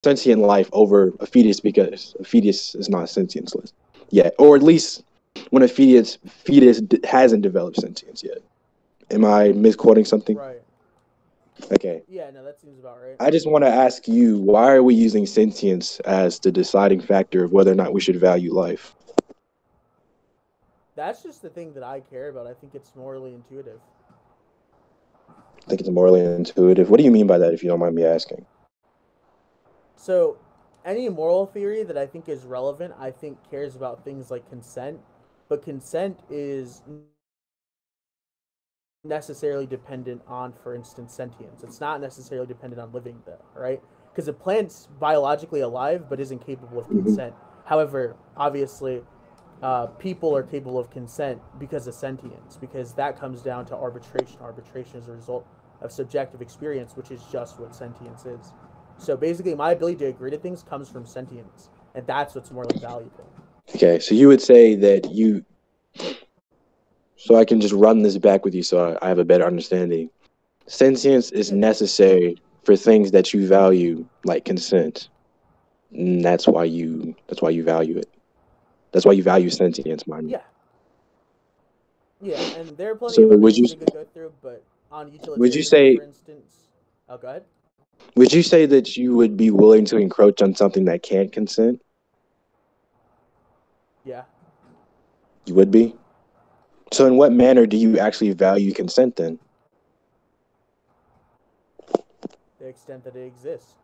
sentient life over a fetus because a fetus is not sentienceless yet, or at least when a fetus hasn't developed sentience yet. Am I misquoting something? Right. Okay. Yeah, no, that seems about right. I just want to ask you, why are we using sentience as the deciding factor of whether or not we should value life? That's just the thing that I care about. I think it's morally intuitive. I think it's morally intuitive. What do you mean by that, if you don't mind me asking? So, any moral theory that I think is relevant, I think cares about things like consent, but consent is necessarily dependent on, for instance, sentience. It's not necessarily dependent on living there, right? Because a plant's biologically alive but isn't capable of Hmm. consent. However, obviously, people are capable of consent because of sentience, because that comes down to arbitration. Arbitration is a result of subjective experience, which is just what sentience is. So basically, my ability to agree to things comes from sentience, and that's what's morally valuable. Okay, so you would say that you, so I can just run this back with you so I have a better understanding. Sentience is Yeah, just necessary for things that you value, like consent. And that's why you value it. That's why you value sentience, mind you. yeah, yeah. And there are plenty So of other things we could go through, but on would you utilitarianism, say for instance, oh, go ahead. would you say that you would be willing to encroach on something that can't consent? Yeah, You would be. So in what manner do you actually value consent then? the extent that it exists.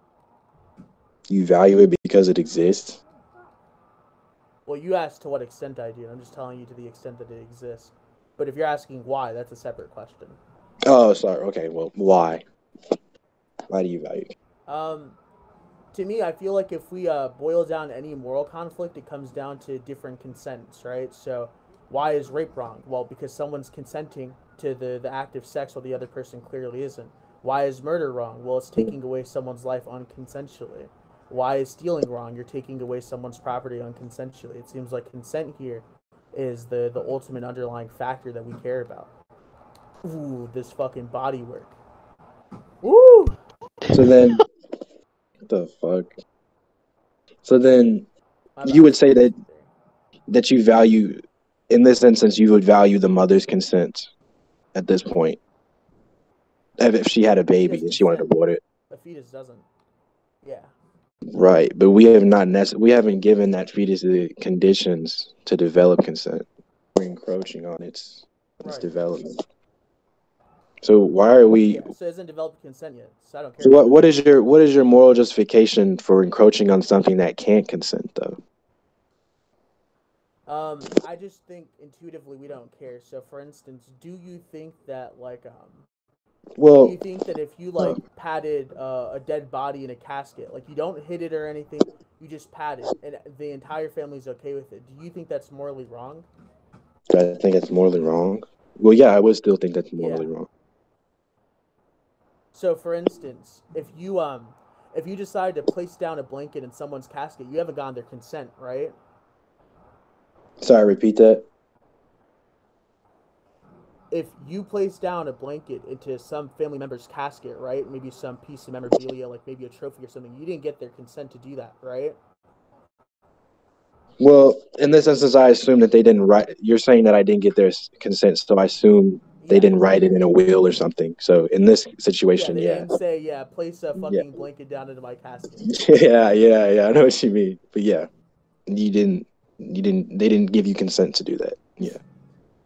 You value it because it exists? Well, you asked to what extent I do, and I'm just telling you to the extent that it exists. But if you're asking why, that's a separate question. Oh, sorry. Okay, well, why? Why do you value it? Um, to me, I feel like if we boil down any moral conflict, it comes down to different consents, right? So, why is rape wrong? Well, because someone's consenting to the act of sex while the other person clearly isn't. Why is murder wrong? Well, it's taking away someone's life unconsensually. Why is stealing wrong? You're taking away someone's property unconsensually. It seems like consent here is the ultimate underlying factor that we care about. Ooh, this fucking body work. Woo! So then, what the fuck? So then, My you bad. would say that you value, in this instance, you would value the mother's consent at this point, if she had a Yeah, she baby has and she wanted to consent. abort it. A fetus doesn't. Yeah. Right, but we have not we haven't given that fetus the conditions to develop consent. We're encroaching on its Right. development. So why are we? Yeah. So it hasn't developed consent yet. So I don't care So about it. what is your moral justification for encroaching on something that can't consent though? I just think intuitively we don't care. So for instance, do you think that do you Well, think that if you huh, like patted a dead body in a casket, like you don't hit it or anything, you just pat it, and the entire family's okay with it? Do you think that's morally wrong? I think it's morally wrong. Well, yeah, I would still think that's Yeah. morally wrong. So for instance, if you decide to place down a blanket in someone's casket, you haven't gotten their consent, right? Sorry, repeat that. If you place down a blanket into some family member's casket, right? Maybe some piece of memorabilia, like maybe a trophy or something, you didn't get their consent to do that, right? Well, in this instance, I assume that they didn't write. You're saying that I didn't get their consent, so I assume they Yeah. didn't write it in a will or something. So in this Yeah, situation, they yeah, didn't say, yeah, place a yeah, fucking blanket down into my casket. yeah. I know what you mean, but yeah, you didn't, they didn't give you consent to do that. Yeah,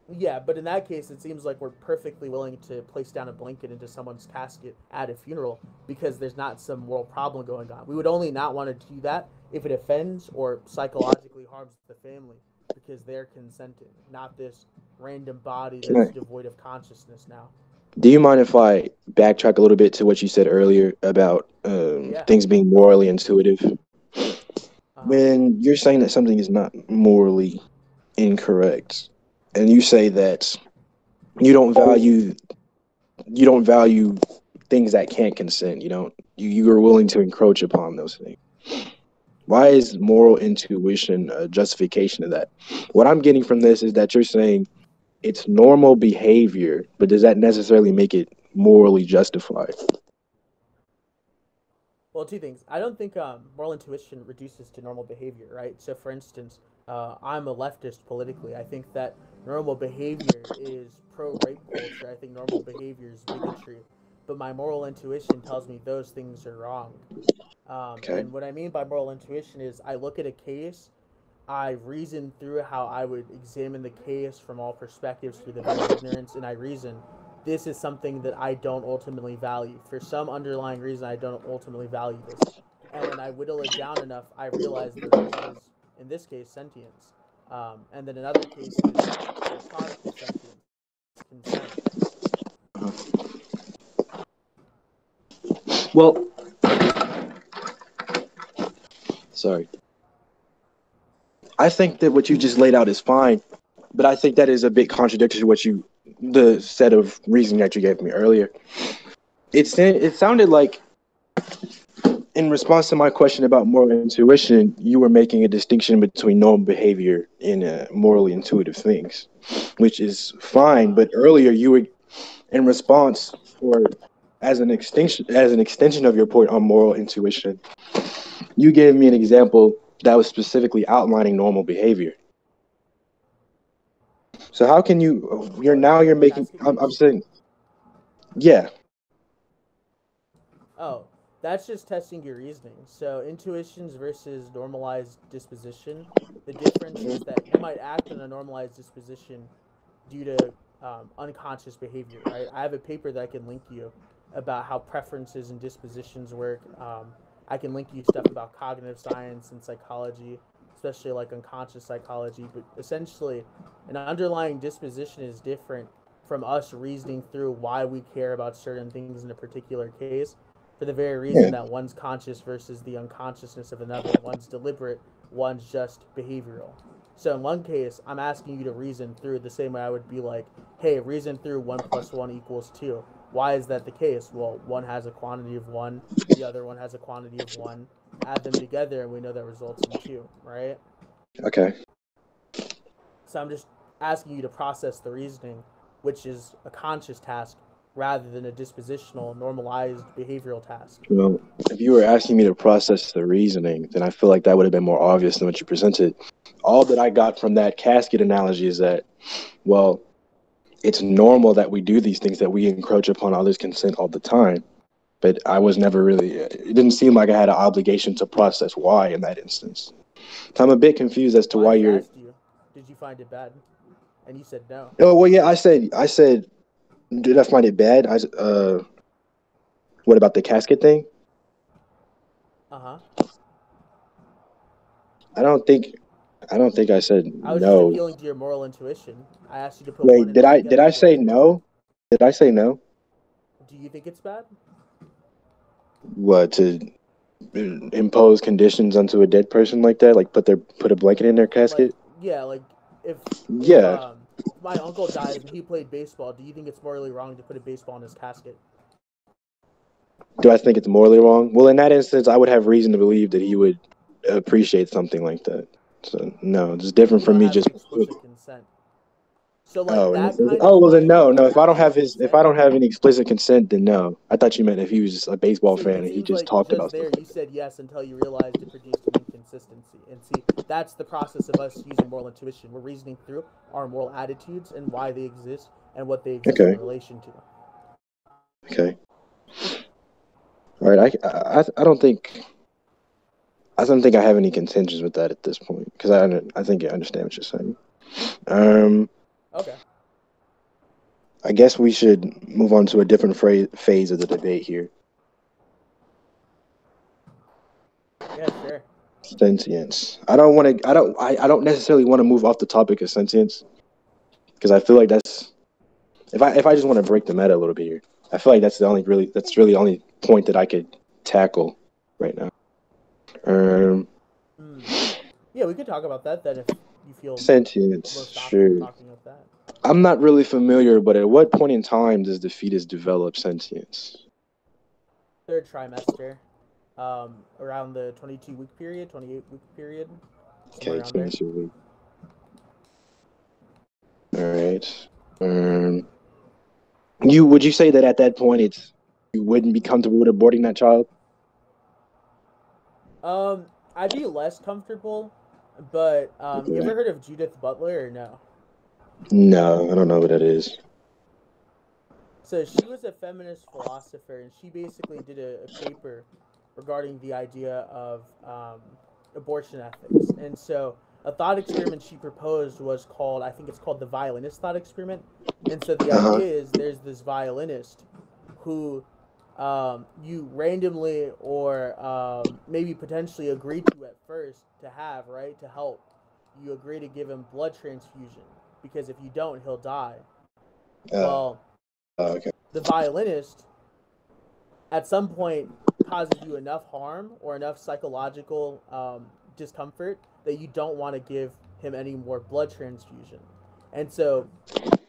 Yeah, but in that case, it seems like we're perfectly willing to place down a blanket into someone's casket at a funeral because there's not some moral problem going on. We would only not want to do that if it offends or psychologically harms the family because they're consenting, not this random body can that's I? devoid of consciousness now. Do you mind if I backtrack a little bit to what you said earlier about Yeah. things being morally intuitive? Uh huh. When you're saying that something is not morally incorrect, and you say that you don't value you don't value things that can't consent. You are willing to encroach upon those things. Why is moral intuition a justification of that? What I'm getting from this is that you're saying it's normal behavior, but does that necessarily make it morally justified? Well, two things. I don't think moral intuition reduces to normal behavior, right? So, for instance, I'm a leftist politically. I think that normal behavior is pro-rape culture. I think normal behavior is bigotry. But my moral intuition tells me those things are wrong. Okay. And what I mean by moral intuition is I look at a case, I reason through how I would examine the case from all perspectives through the veil of ignorance, and I reason this is something that I don't ultimately value. For some underlying reason, I don't ultimately value this. And when I whittle it down enough, I realize the reason is, in this case, sentience. And then in other cases, the product of sentience, consent. Well, sorry. I think that what you just laid out is fine, but I think that is a bit contradictory to the set of reasoning that you gave me earlier. It sounded like, in response to my question about moral intuition, you were making a distinction between normal behavior and morally intuitive things, which is fine. But earlier, you were in response, or as an extension of your point on moral intuition, you gave me an example that was specifically outlining normal behavior. So how can you? What, You're the making. casket I'm case? saying, yeah. Oh, that's just testing your reasoning. So, intuitions versus normalized disposition. The difference is that you might act in a normalized disposition due to unconscious behavior, right? I have a paper that I can link you about how preferences and dispositions work. I can link you stuff about cognitive science and psychology, especially like unconscious psychology. But essentially, an underlying disposition is different from us reasoning through why we care about certain things in a particular case for the very reason Yeah. that one's conscious versus the unconsciousness of another. One's deliberate, one's just behavioral. So in one case, I'm asking you to reason through the same way I would be like, hey, reason through 1 plus 1 equals 2. Why is that the case? Well, one has a quantity of 1, the other one has a quantity of 1. Add them together, and we know that results in 2, right? Okay. So I'm just asking you to process the reasoning, which is a conscious task rather than a dispositional, normalized behavioral task. Well, if you were asking me to process the reasoning, then I feel like that would have been more obvious than what you presented. All that I got from that casket analogy is that, well, it's normal that we do these things, that we encroach upon others' consent all the time. But I was never really, it didn't seem like I had an obligation to process why in that instance. So I'm a bit confused as to Well, I why just you're. asked you, did you find it bad? And you said no. Oh, well, yeah, I said, did I find it bad? What about the casket thing? Uh huh. I don't think, I don't think I said I was just no. appealing to your moral intuition. I asked you to put one Wait, and one did together I equal say two. no? Did I say no? Do you think it's bad? What, to impose conditions onto a dead person like that? Like put a blanket in their Like, casket? yeah, like if if Yeah. um my uncle dies and he played baseball, do you think it's morally wrong to put a baseball in his casket? Do I think it's morally wrong? Well, in that instance, I would have reason to believe that he would appreciate something like that. So no, it's different from Without me having just. explicit consent. So like Oh, that kind of oh well, then mind no, no. with actual If I consent. don't have any explicit consent, then no. I thought you meant if he was just a baseball See, fan it and he seems just like talked just about stuff there you like that. said yes until you realized it produced an inconsistency. And see, that's the process of us using moral intuition. We're reasoning through our moral attitudes and why they exist and what they exist in Okay, relation to. okay, all right. I don't think I have any contentions with that at this point because I think I understand what you're saying. Um, Okay. I guess we should move on to a different phase of the debate here. Yeah, sure. Sentience. I don't necessarily want to move off the topic of sentience because I feel like that's if I just want to break the meta a little bit here, I feel like that's really the only point that I could tackle right now. Um, Hmm. Yeah, we could talk about that then if you feel Sentience, most confident sure. talking about that. I'm not really familiar, but at what point in time does the fetus develop sentience? Third trimester, around the 22-week period, 28-week period, somewhere Okay, around there. 22 weeks. All right. Um, you would you say that at that point you wouldn't be comfortable with aborting that child? I'd be less comfortable, but you Okay. ever heard of Judith Butler or no? No, I don't know what that is. So she was a feminist philosopher, and she basically did a paper regarding the idea of abortion ethics. And so a thought experiment she proposed was called, I think it's called the violinist thought experiment. And so the Uh-huh. idea is there's this violinist who you randomly or maybe potentially agree to at first to have, right, to help. You agree to give him blood transfusion because if you don't, he'll die. Uh, Well, okay. the violinist at some point causes you enough harm or enough psychological discomfort that you don't want to give him any more blood transfusion. And so,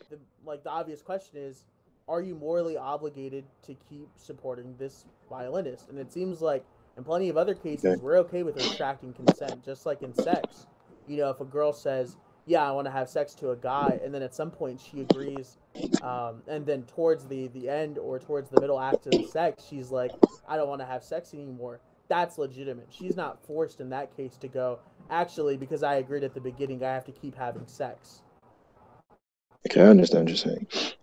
the obvious question is, are you morally obligated to keep supporting this violinist? And it seems like in plenty of other cases, Okay. we're okay with retracting consent, just like in sex. If a girl says, "Yeah, I want to have sex to a guy," and then at some point she agrees, and then towards the end or towards the middle act of the sex, she's like, "I don't want to have sex anymore." That's legitimate. She's not forced in that case to go, "Actually, because I agreed at the beginning, I have to keep having sex." Okay, I understand what you're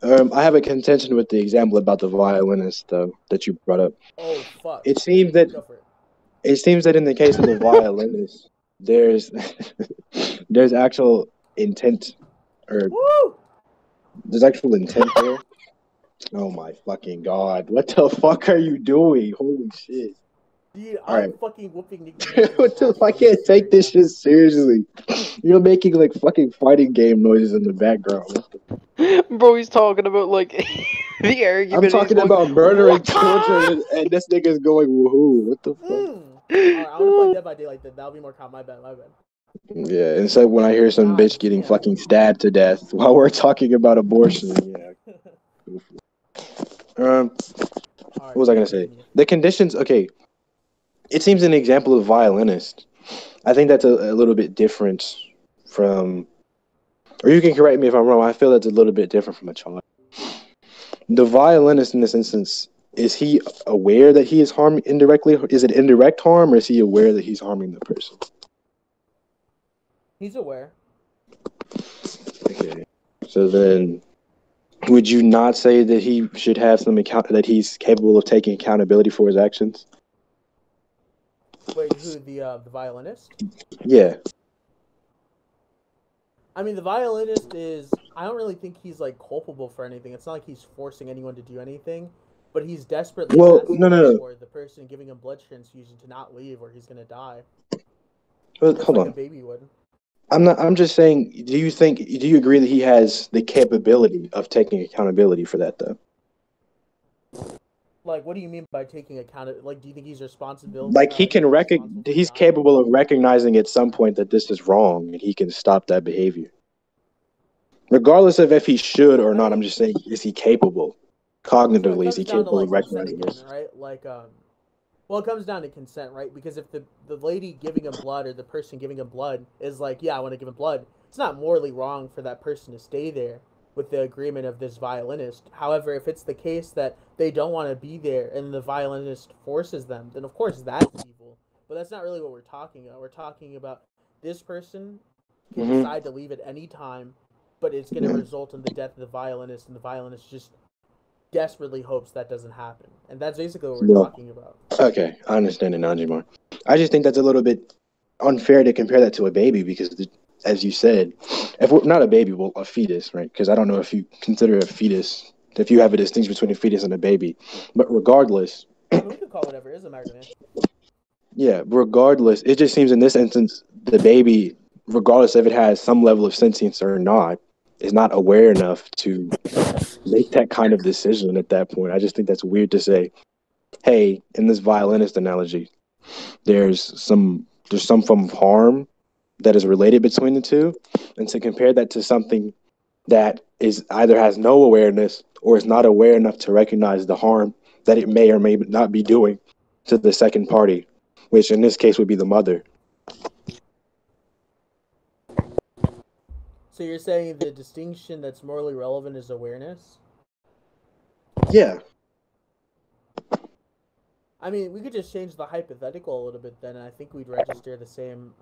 saying. I have a contention with the example about the violinist that you brought up. Oh fuck! It seems that Go for it. in the case of the violinist, there's there's actual intent, or Woo! there's actual intent there. Oh my fucking god! What the fuck are you doing? Holy shit! Dude, All right, I'm fucking whooping Nick Major's what the? ass I on this can't shit take right this now. shit seriously. You're making like fucking fighting game noises in the background. Bro, he's talking about like the I'm argument. He's talking going, about murdering children, "What?" and this nigga's going woohoo. What the fuck? Alright, I want to play Dead by Daylight then. That'll be more calm. My bad, my bad. Yeah, and so when I hear some God bitch getting damn. fucking stabbed to death while we're talking about abortion, yeah. Um, what Alright, was I yeah, gonna say? continue. The conditions. Okay, it seems an example of violinist. I think that's a little bit different from, or you can correct me if I'm wrong. I feel that's a little bit different from a child. The violinist in this instance, is he aware that he is harming indirectly? Is it indirect harm, or is he aware that he's harming the person? He's aware. Okay. So then, would you not say that he should have some account, that he's capable of taking accountability for his actions? Wait, who, the violinist? Yeah. I mean, the violinist is. I don't really think he's like culpable for anything. It's not like he's forcing anyone to do anything, but he's desperately Well, no, asking no, no. for the person giving him blood transfusion to not leave or he's gonna die. Well, Just hold like a on. baby would. I'm not. I'm just saying. Do you agree that he has the capability of taking accountability for that, though? Like, what do you mean by taking account? Like, do you think he's responsible? Like he can He's responsible for he's dying? capable of recognizing at some point that this is wrong, and he can stop that behavior, regardless of if he should or I not. mean, I'm just saying, is he capable? so it Cognitively, is he comes down to capable of like consent recognizing again, this? right? Well, it comes down to consent, right? Because if the lady giving him blood or the person giving him blood is like, yeah, I want to give him blood, it's not morally wrong for that person to stay there with the agreement of this violinist. However, if it's the case that they don't want to be there and the violinist forces them, then of course that's evil. But that's not really what we're talking about. We're talking about this person can Mm-hmm. decide to leave at any time, but it's going to Yeah. result in the death of the violinist, and the violinist just desperately hopes that doesn't happen. And that's basically what we're Well, talking about. okay, I understand it now, Jamar. I just think that's a little bit unfair to compare that to a baby because, as you said, if we're not a baby, well, a fetus, right? Because I don't know if you consider a fetus, if you have a distinction between a fetus and a baby. But regardless, I mean, we could call it whatever. It doesn't matter to me. yeah, regardless, it just seems in this instance, the baby, regardless if it has some level of sentience or not, is not aware enough to make that kind of decision at that point. I just think that's weird to say, hey, in this violinist analogy, there's some form of harm that is related between the two, and to compare that to something that is either has no awareness or is not aware enough to recognize the harm that it may or may not be doing to the second party, which in this case would be the mother. So you're saying the distinction that's morally relevant is awareness? Yeah. I mean, we could just change the hypothetical a little bit then, and I think we'd register the same.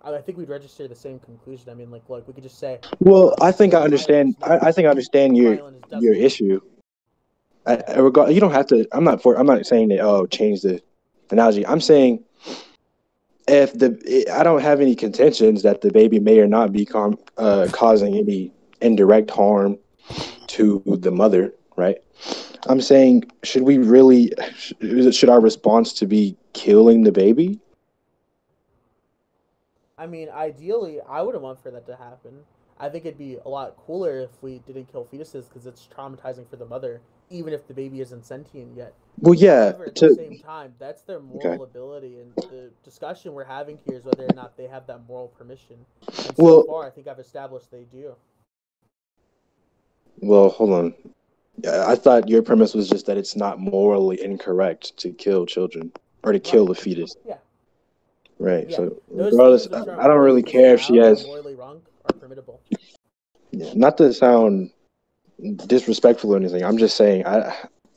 I think we'd register the same conclusion. I mean, like we could just say, Well, I think I Children understand. violation I think I understand violence your doesn't. issue. Yeah. You don't have to. I'm not saying that. Oh, change the analogy. I'm saying if I don't have any contentions that the baby may or not be causing any indirect harm to the mother, right? I'm saying, should our response to be killing the baby? I mean, ideally, I wouldn't want for that to happen. I think it'd be a lot cooler if we didn't kill fetuses because it's traumatizing for the mother, even if the baby isn't sentient yet. Well, yeah. However, at the same time, that's their Okay. moral ability, and the discussion we're having here is whether or not they have that moral permission. And so Well, far, I think I've established they do. hold on. I thought your premise was just that it's not morally incorrect to kill children or to kill Right. the fetus. Yeah. Right. Yeah. So Those regardless, things which are I don't really morally care if she disallowed or has. morally wrong are permittable. Not to sound disrespectful or anything. I'm just saying I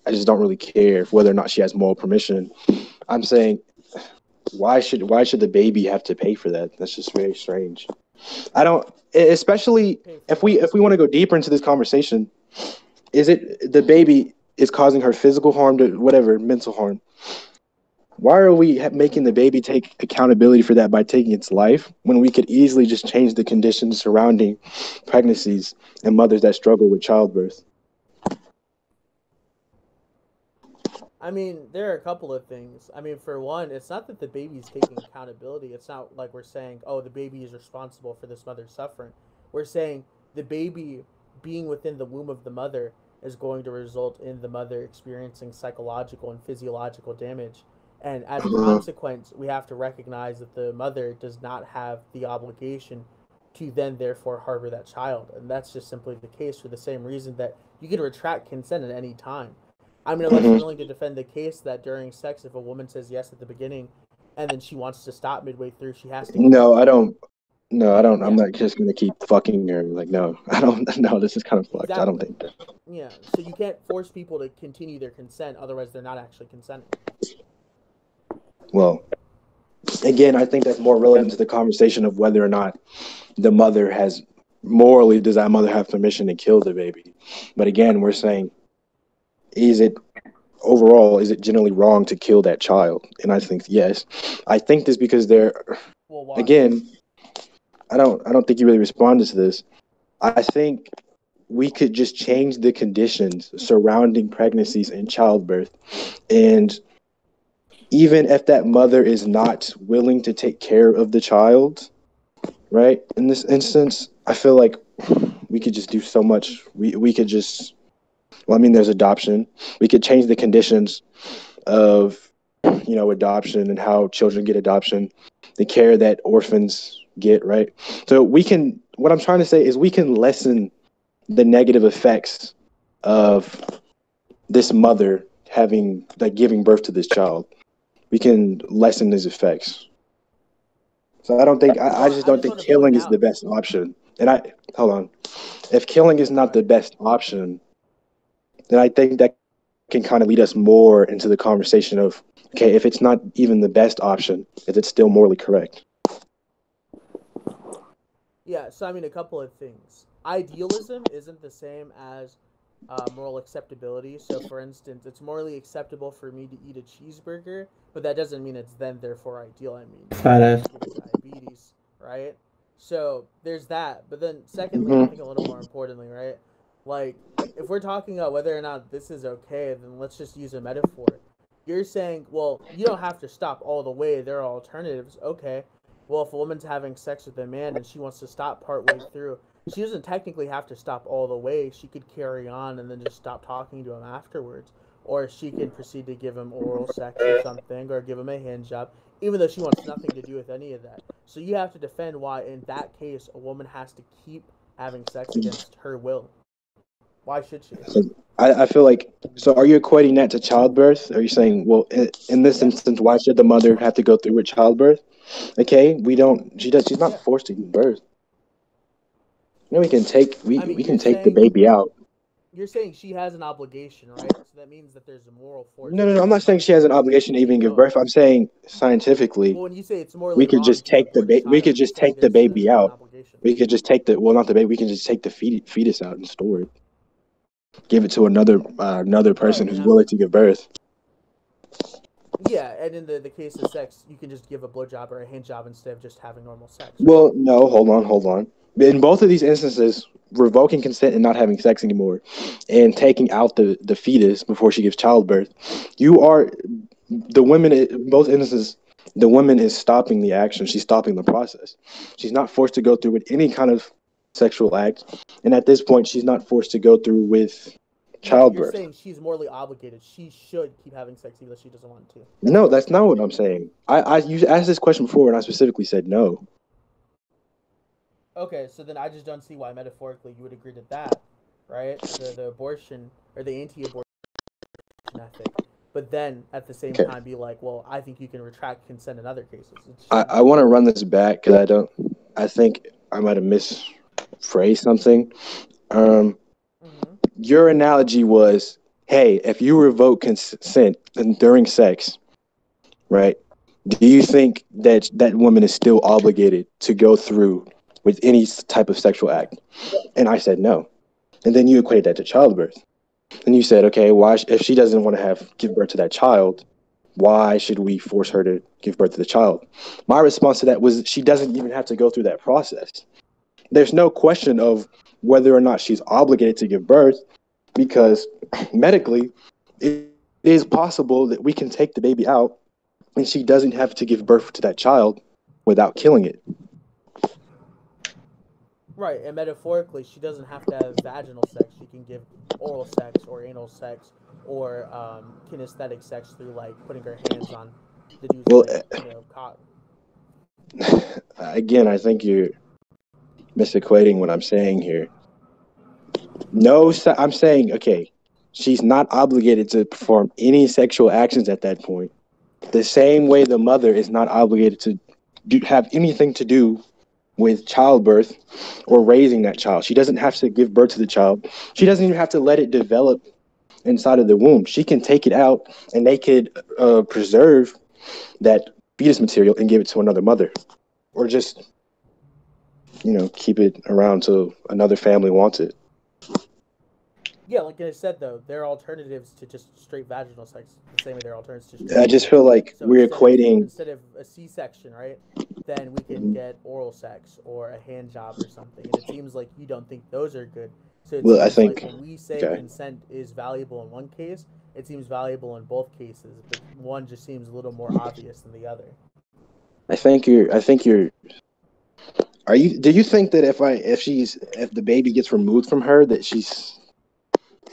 just don't really care whether or not she has moral permission. I'm saying why should the baby have to pay for that? That's just very strange. I don't, especially Pay for if what? we want to go deeper into this conversation. Is it the baby is causing her physical harm to whatever mental harm? Why are we making the baby take accountability for that by taking its life when we could easily just change the conditions surrounding pregnancies and mothers that struggle with childbirth? I mean, there are a couple of things. I mean, for one, it's not that the baby's taking accountability. It's not like we're saying, oh, the baby is responsible for this mother's suffering. We're saying the baby being within the womb of the mother is going to result in the mother experiencing psychological and physiological damage. And as a Uh-huh. consequence, we have to recognize that the mother does not have the obligation to then therefore harbor that child. And that's just simply the case for the same reason that you can retract consent at any time. I mean, unless you're Mhm. willing to defend the case that during sex, if a woman says yes at the beginning, and then she wants to stop midway through, she has to No, I continue. don't. No, I don't. I'm Yeah, not just gonna keep fucking her. Like, no, I don't. No, this is kind of fucked. I don't exactly. think that. Yeah, so you can't force people to continue their consent, otherwise they're not actually consenting. Well, again, I think that's more relevant to the conversation of whether or not the mother has morally does that mother have permission to kill the baby. But again, we're saying, is it overall, is it generally wrong to kill that child? And I think yes. I think this because they're, Well, why? again, I don't think you really responded to this. I think we could just change the conditions surrounding pregnancies and childbirth. And even if that mother is not willing to take care of the child, right? In this instance, I feel like we could just do so much. We could just, well, I mean, there's adoption. We could change the conditions of, adoption and how children get adoption, the care that orphans get, right? So what I'm trying to say is we can lessen the negative effects of this mother having, like, giving birth to this child. We can lessen these effects. So I Well, just I don't just think want to point killing is the out. best option. Hold on. If killing is Go not ahead. the best option, then I think that can kind of lead us more into the conversation of, okay, if it's not even the best option, is it still morally correct? Yeah, so I mean, a couple of things. Idealism isn't the same as moral acceptability. So, for instance, it's morally acceptable for me to eat a cheeseburger, but that doesn't mean it's then therefore ideal. I mean, you could Fat just get a diabetes, right? So there's that. But then, secondly, and I Mm-hmm. think a little more importantly, right? Like, if we're talking about whether or not this is okay, then let's just use a metaphor. You're saying, well, you don't have to stop all the way. There are alternatives. Okay. Well, if a woman's having sex with a man and she wants to stop partway through, she doesn't technically have to stop all the way. She could carry on and then just stop talking to him afterwards. Or she can proceed to give him oral sex or something, or give him a hand job, even though she wants nothing to do with any of that. So you have to defend why, in that case, a woman has to keep having sex against her will. Why should she? So I feel like, so are you equating that to childbirth? Are you saying, well, in this Yeah, instance, why should the mother have to go through with childbirth? Okay, she's not yeah. forced to give birth. We I we mean, can you're take the saying, baby out. You're saying she has an obligation, right? So that means that there's a moral force. No. I'm not saying she has an obligation to even give birth. I'm saying scientifically, Well, when you say it's morally we could wrong just to take the abort a we could child, you're just saying take the there's baby not an out. obligation. We could just take the not the baby. We can just take the fetus out and store it. Give it to another person Right, who's willing to give birth. Yeah, and in the case of sex, you can just give a blowjob or a hand job instead of just having normal sex. Right? Well, no, hold on. In both of these instances, revoking consent and not having sex anymore, and taking out the fetus before she gives childbirth, you are the women. In both instances, the woman is stopping the action. She's stopping the process. She's not forced to go through with any kind of sexual act, and at this point, she's not forced to go through with No, you're childbirth. saying she's morally obligated. She should keep having sex even though she doesn't want to. No, that's not what I'm saying. You asked this question before, and I specifically said no. Okay, so then I just don't see why metaphorically you would agree to that, right? The abortion or the anti-abortion ethic, but then at the same Okay. time be like, well, I think you can retract consent in other cases. I want to run this back because I think I might have misphrased something. Your analogy was, hey, if you revoke consent during sex, right? Do you think that that woman is still obligated to go through with any type of sexual act? And I said no. And then you equated that to childbirth. And you said, okay, why if she doesn't want to give birth to that child, why should we force her to give birth to the child? My response to that was she doesn't even have to go through that process. There's no question of whether or not she's obligated to give birth because medically it is possible that we can take the baby out and she doesn't have to give birth to that child without killing it. Right, and metaphorically, she doesn't have to have vaginal sex. She can give oral sex or anal sex or kinesthetic sex through like putting her hands on the dude's Well, cock. again, I think you're misequating what I'm saying here. No, I'm saying, okay, she's not obligated to perform any sexual actions at that point. The same way the mother is not obligated to have anything to do with childbirth or raising that child. She doesn't have to give birth to the child. She doesn't even have to let it develop inside of the womb. She can take it out and they could preserve that fetus material and give it to another mother. Or just, keep it around till another family wants it. Yeah, like I said though, there are alternatives to just straight vaginal sex. The same way there are alternatives to straight. I just feel like we're equating instead of a C-section, right? Then we can get oral sex or a hand job or something. And it seems like you don't think those are good. So it seems like when we say consent is valuable in one case, it seems valuable in both cases, but one just seems a little more obvious than the other. I think you're. Do you think that if the baby gets removed from her that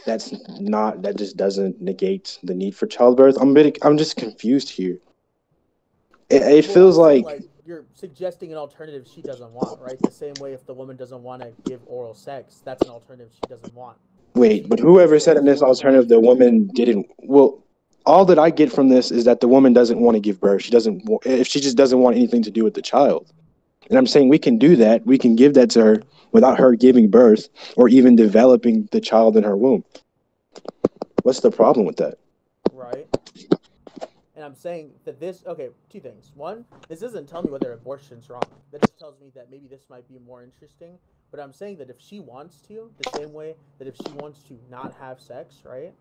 that just doesn't negate the need for childbirth? I'm just confused here. It feels like you're suggesting an alternative she doesn't want, right? The same way if the woman doesn't want to give oral sex, that's an alternative she doesn't want. Wait, but whoever said in this alternative the woman didn't. Well, all that I get from this is that the woman doesn't want to give birth. If she just doesn't want anything to do with the child. And I'm saying we can do that. We can give that to her without her giving birth or even developing the child in her womb. What's the problem with that? Right. And I'm saying that two things. One, this doesn't tell me whether abortion's wrong. That just tells me that maybe this might be more interesting. But I'm saying that if she wants to, the same way that if she wants to not have sex, right,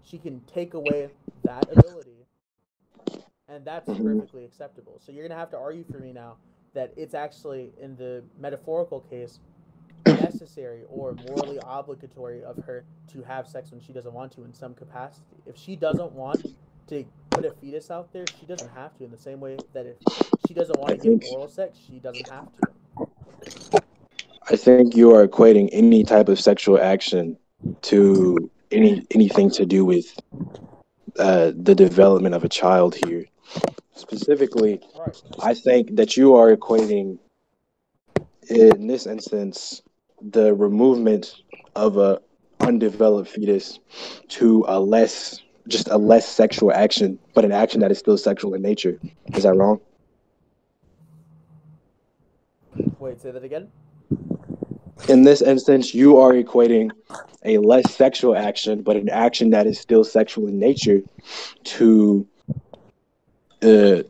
she can take away that ability, and that's perfectly acceptable. So you're going to have to argue for me now that it's actually, in the metaphorical case, necessary or morally obligatory of her to have sex when she doesn't want to in some capacity. If she doesn't want to put a fetus out there, she doesn't have to, in the same way that if she doesn't want to give oral sex, she doesn't have to. I think you are equating any type of sexual action to anything to do with the development of a child here. Specifically, right. I think that you are equating, in this instance, the removement of a undeveloped fetus to a less sexual action, but an action that is still sexual in nature. Is that wrong? Wait, say that again? In this instance, you are equating a less sexual action, but an action that is still sexual in nature, to uh,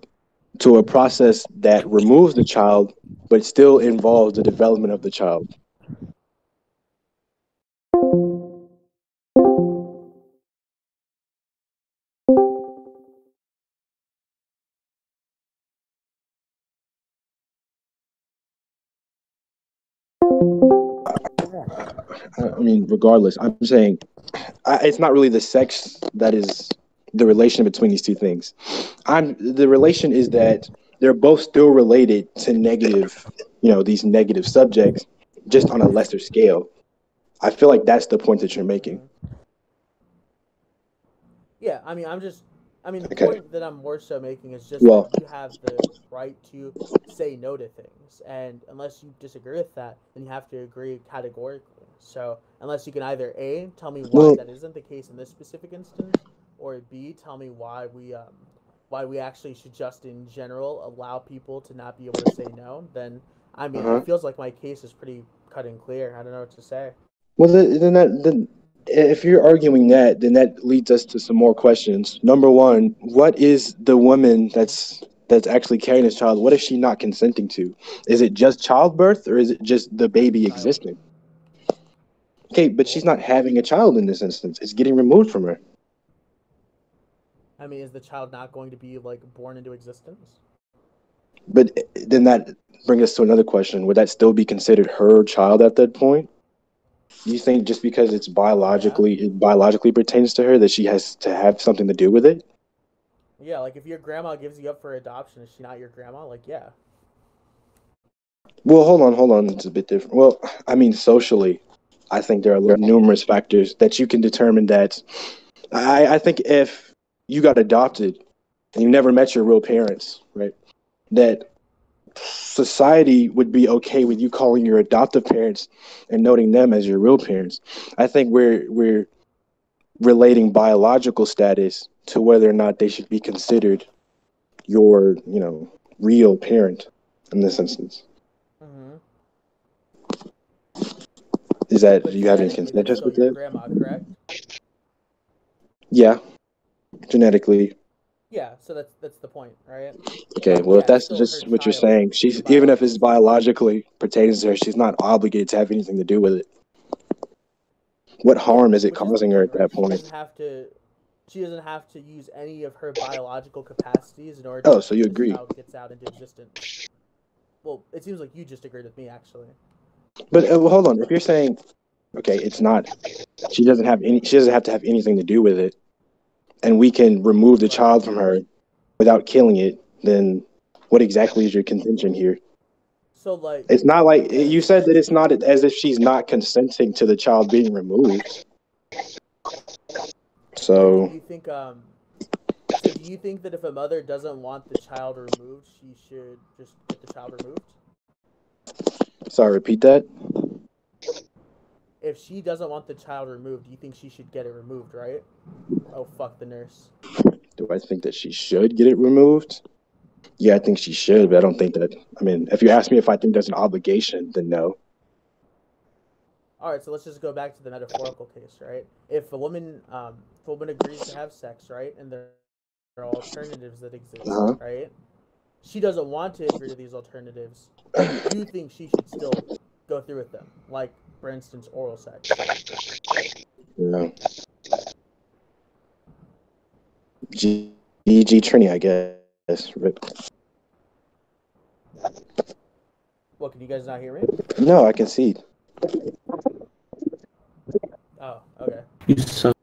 to a process that removes the child, but still involves the development of the child. I mean, regardless, I'm saying it's not really the sex that is the relation between these two things. The relation is that they're both still related to negative, these negative subjects, just on a lesser scale. I feel like that's the point that you're making. Yeah, I mean, the Okay. point that I'm more so making is just that Well, you have the right to say no to things, and unless you disagree with that, then you have to agree categorically. So, unless you can either A, tell me why well, that isn't the case in this specific instance, or B, tell me why we actually should just in general allow people to not be able to say no, then I mean, it feels like my case is pretty cut and clear. I don't know what to say. well, then if you're arguing that, then that leads us to some more questions. Number one, what is the woman that's actually carrying this child? What is she not consenting to? Is it just childbirth, or is it just the baby Child. existing? Okay, but she's Both. not having a child in this instance. It's getting removed from her. I mean, is the child not going to be like born into existence? But then that brings us to another question. Would that still be considered her child at that point? Do you think just because Yeah. it biologically pertains to her, that she has to have something to do with it? Yeah, like if your grandma gives you up for adoption, is she not your grandma? Like, yeah. Well, hold on. It's a bit different. Well, I mean, socially, I think there are numerous factors that you can determine that. I think if you got adopted and you never met your real parents, right, that society would be okay with you calling your adoptive parents and noting them as your real parents. I think we're relating biological status to whether or not they should be considered your, real parent in this instance. Mm-hmm. Is that, do But you have any genetically, that's consensus still with your that? grandma, correct? Yeah, genetically. Yeah. So that's the point, right? Okay, Like, well, if yeah, it's that's still her just what you're child saying, in she's, a even if biological it's sense. biologically pertains to her, she's not obligated to have anything to do with it. What Yeah, harm is it which is the causing her point, at that right? point? She doesn't have to use any of her biological capacities in order to Oh, so ensure you this agree? child gets out into existence. Well, it seems like you just agreed with me, actually. But well, hold on. If you're saying, okay, it's not, she doesn't have to have anything to do with it, and we can remove the Right. child from her without killing it, then what exactly is your contention here? So, like, It's not like yeah. you said that it's not as if she's not consenting to the child being removed. But do So, you think So do you think that if a mother doesn't want the child removed, she should just get the child removed? sorry, repeat that. If she doesn't want the child removed, do you think she should get it removed, right? Oh, fuck the nurse. Do I think that she should get it removed? Yeah, I think she should, Yeah. but I don't think that. I mean, if you ask me if I think there's an obligation, then no. All right, so let's just go back to the metaphorical case, right? If a woman agrees to have sex, right, and there are alternatives that exist, Uh right? She doesn't want to agree to these alternatives. huh. You think she should still go through with them, like, for instance, oral sex? Yeah. GG Trini, I guess. Rip. What? Can you guys not hear me? No, I concede. Oh, okay. You suck.